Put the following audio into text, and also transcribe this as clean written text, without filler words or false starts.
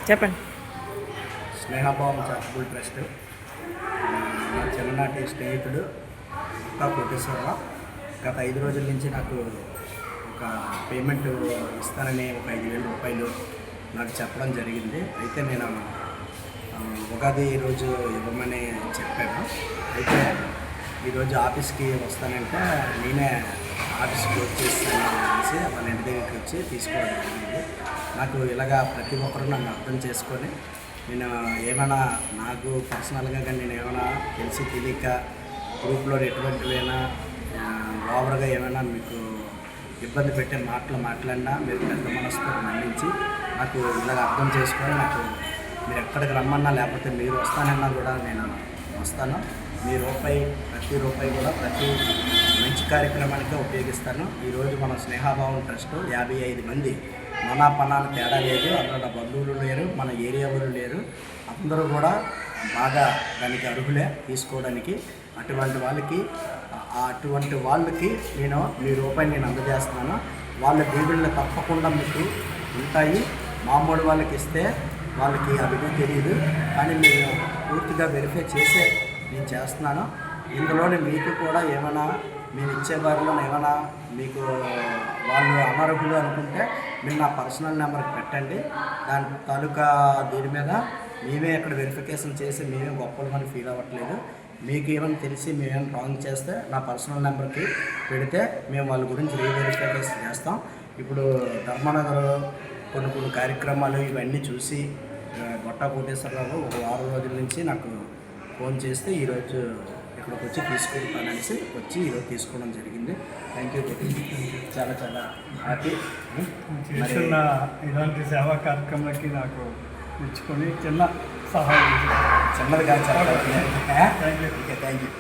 చెప్పండి. స్నేహభావం charitable trust నా చిన్ననాటి స్నేహితుడు ఇంకా కోటేశ్వరరావు గత 5 రోజుల నుంచి నాకు ఒక పేమెంట్ ఇస్తానని ఒక 5,000 రూపాయలు నాకు చెప్పడం జరిగింది. అయితే నేను ఉగాది రోజు ఇవ్వమని చెప్పాను. అయితే ఈరోజు ఆఫీస్కి వస్తానంటే నేనే ఆఫీస్కి వచ్చేస్తాను అనేసి వాళ్ళ ఇంటి దగ్గరికి వచ్చి తీసుకోవడం జరిగింది. నాకు ఇలాగా ప్రతి ఒక్కరు నన్ను అర్థం చేసుకొని నేను ఏమైనా నాకు పర్సనల్గా కానీ నేను ఏమైనా తెలిసి తెలియక గ్రూప్లో ఎటువంటివైనా ఓవర్గా ఏమైనా మీకు ఇబ్బంది పెట్టే మాటలు మాట్లాడినా మీరు పెద్ద మనసుతో మన్నించి నాకు ఇలాగ అర్థం చేసుకొని నాకు మీరు ఎక్కడికి రమ్మన్నా లేకపోతే మీరు వస్తానన్నా కూడా నేను వస్తాను. మీ ప్రతి రూపాయి కూడా ప్రతి మంచి కార్యక్రమానికి ఉపయోగిస్తాను. ఈరోజు మన స్నేహభావం ట్రస్ట్ 55 మంది మన పనాలు తేడా లేదు. అందులో బంధువులు లేరు, మన ఏరియా వాళ్ళు లేరు, అందరూ కూడా బాగా దానికి అర్హులే తీసుకోవడానికి. అటువంటి వాళ్ళకి నేను మీ రూపాయి నేను అందజేస్తున్నాను. వాళ్ళ దేవుళ్ళు తప్పకుండా మీకు ఉంటాయి. మామూలు వాళ్ళకి ఇస్తే వాళ్ళకి అభివృద్ధి తెలియదు, కానీ నేను పూర్తిగా వెరిఫై చేసే నేను చేస్తున్నాను. ఇందులోనే మీకు కూడా ఏమైనా మీరు ఇచ్చే వారిలో ఏమైనా మీకు వాళ్ళు అనర్హులు అనుకుంటే మీరు నా పర్సనల్ నెంబర్కి పెట్టండి. దాని తాలూకా దీని మీద మేమే అక్కడ వెరిఫికేషన్ చేసి మేమే గొప్పలు అని ఫీల్ అవ్వట్లేదు. మీకు ఏమైనా తెలిసి మేమేమైనా రాంగ్ చేస్తే నా పర్సనల్ నెంబర్కి పెడితే మేము వాళ్ళ గురించి రీవెరిఫికేషన్ చేస్తాం. ఇప్పుడు ధర్మనగర్ కొన్ని కార్యక్రమాలు ఇవన్నీ చూసి గొట్టా కోటేశ్వరరావు ఒక 6 రోజుల నుంచి నాకు ఫోన్ చేస్తే ఈరోజు ఇక్కడికి వచ్చి తీసుకుంటాననేసి వచ్చి ఈరోజు తీసుకోవడం జరిగింది. Thank you. చాలా చాలా హ్యాపీ. ఇలాంటి సేవా కార్యక్రమాలకి నాకు మెచ్చుకొని చిన్న సహాయం చిన్నది కాదు. Thank you.